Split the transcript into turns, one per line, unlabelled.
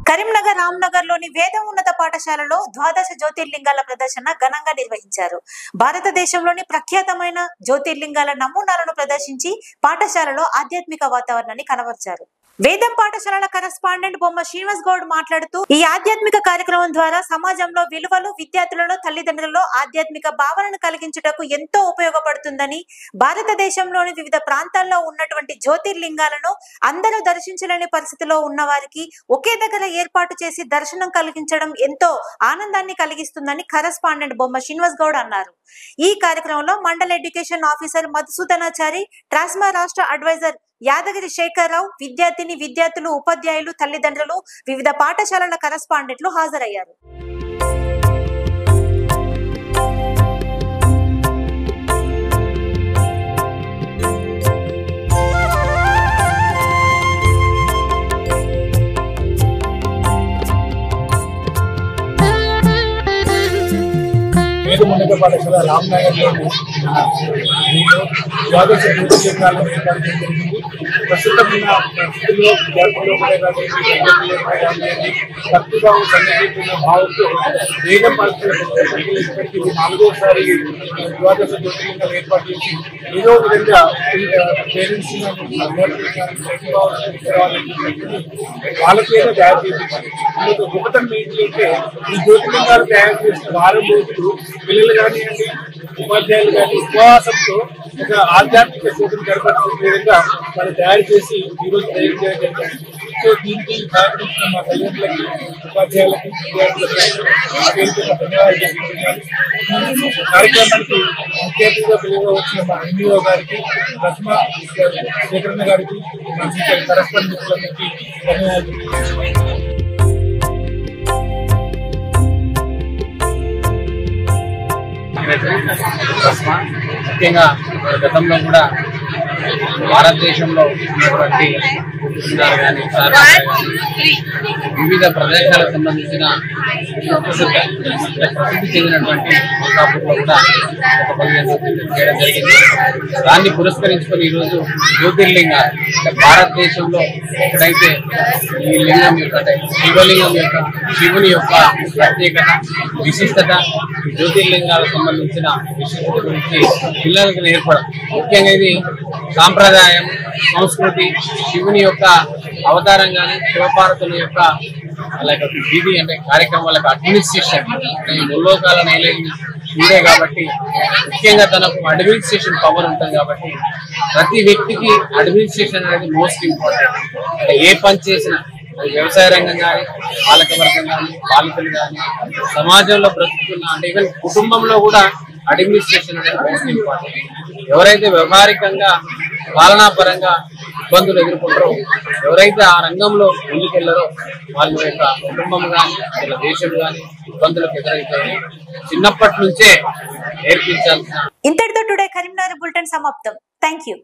కరీంనగర్ రామ్నగర్ లోని వేద ఉన్నత పాఠశాలలో ద్వాదశ జ్యోతిర్లింగాల ప్రదర్శన ఘనంగా నిర్వహించారు. భారతదేశంలోని ప్రఖ్యాతమైన జ్యోతిర్లింగాల నమూనాలను ప్రదర్శించి పాఠశాలలో ఆధ్యాత్మిక వాతావరణాన్ని కనబర్చారు. వేదం పాఠశాలల కరెస్పాండెంట్ బొమ్మ శ్రీనివాస్ గౌడ్ మాట్లాడుతూ ఈ ఆధ్యాత్మిక కార్యక్రమం ద్వారా సమాజంలో విలువలు, విద్యార్థులలో, తల్లిదండ్రులలో ఆధ్యాత్మిక భావనను కలిగించుటకు ఎంతో ఉపయోగపడుతుందని, భారతదేశంలోని వివిధ ప్రాంతాల్లో ఉన్నటువంటి జ్యోతిర్లింగాలను అందరూ దర్శించలేని పరిస్థితిలో ఉన్న వారికి ఒకే దగ్గర ఏర్పాటు చేసి దర్శనం కలిగించడం ఎంతో ఆనందాన్ని కలిగిస్తుందని కరెస్పాండెంట్ బొమ్మ శ్రీనివాస్ గౌడ్ అన్నారు. ఈ కార్యక్రమంలో మండల ఎడ్యుకేషన్ ఆఫీసర్ మధుసూదనాచారి, ట్రాస్మా రాష్ట్ర అడ్వైజర్ యాదగిరి శేఖర్రావు, విద్యార్థులు, ఉపాధ్యాయులు, తల్లిదండ్రులు, వివిధ పాఠశాలల కరెస్పాండెంట్లు హాజరయ్యారు.
ఉన్నత పాఠశాల రామ్నగర్లోని ద్వాదశ జ్యోతిర్లింగాలను ఏర్పాటు చేయడం జరిగింది. ప్రస్తుతం ఉన్న పరిస్థితుల్లో విద్యార్థులు భక్తిభావం సంఘటితున్న భావంతో వేద పాఠశాల ఇప్పటికీ 4వ సారి ద్వాదశ జ్యోతిర్లింగాలు ఏర్పాటు చేసి ఏదో విధంగా పేరెంట్స్ వాళ్ళకేదో తయారు చేయించారు. అందుకు గొప్పతనం ఏంటంటే ఈ జ్యోతిర్లింగాలు తయారు చేసిన వారం రోజులు పిల్లలు కానివ్వండి, ఉపాధ్యాయులు కానీ ఉపవాసంతో ఒక ఆధ్యాత్మిక జ్యోతిని గడపడే విధంగా వాళ్ళు తయారు చేసి ఈరోజు తయారు చేయడం జరిగింది. సో దీనికి సహకరించిన మా తల్లిదండ్రులకి, ఉపాధ్యాయులకి, విద్యార్థులకి ధన్యవాదాలు చెప్తున్నాను. కార్యక్రమానికి ముఖ్య అతిథిగా పిలువ వచ్చిన మా ఎంఈఓ గారికి, ట్రాస్మా శేఖరన్న గారికి, మా కరెస్పాండెంట్లకి ధన్యవాదాలు.
ముఖ్యంగా గతంలో కూడా భారతదేశంలో ఉన్నటువంటి కానీ వివిధ ప్రదేశాలకు సంబంధించిన ప్రసిద్ధి చెందినటువంటి మల్కాపూర్లో కూడా ఒక 15 చేయడం జరిగింది. దాన్ని పురస్కరించుకొని ఈరోజు జ్యోతిర్లింగాలు భారతదేశంలో ఎక్కడైతే ఈ లింగం యొక్క శివలింగం యొక్క శివుని యొక్క ప్రత్యేకత, విశిష్టత, జ్యోతిర్లింగాలకు సంబంధించిన విశిష్టత గురించి పిల్లలకు నేర్పడం. ముఖ్యంగా ఇది సాంప్రదాయం, సంస్కృతి, శివుని యొక్క అవతారం కానీ, శివపార్వతుల యొక్క వీధి అంటే కార్యక్రమాలకు అడ్మినిస్ట్రేషన్ ఈ ముల్లోకాల నైలేని ఉండే కాబట్టి ముఖ్యంగా తనకు అడ్మినిస్ట్రేషన్ పవర్ ఉంటుంది కాబట్టి ప్రతి వ్యక్తికి అడ్మినిస్ట్రేషన్ అనేది మోస్ట్ ఇంపార్టెంట్. అంటే ఏ పని చేసినా అది వ్యవసాయ రంగం కానీ, పాలక వర్గం కానీ, పాలకులు కానీ, సమాజంలో బ్రతుకుతున్న అంటే ఈవెన్ కుటుంబంలో కూడా అడ్మినిస్ట్రేషన్ అనేది మోస్ట్ ఇంపార్టెంట్. ఎవరైతే వ్యవహారికంగా పాలనాపరంగా ఇబ్బందులు ఎదుర్కొంటారో, ఎవరైతే ఆ రంగంలో ముందుకెళ్లారో వాళ్ళ యొక్క కుటుంబం కానీ, వాళ్ళ దేశం కానీ ఇబ్బందులకు ఎదురైతే చిన్నప్పటి నుంచే నేర్పించాల్సిన.
ఇంతటితో టుడే కరీంనగర్ బులెటిన్ సమాప్తం. Thank you.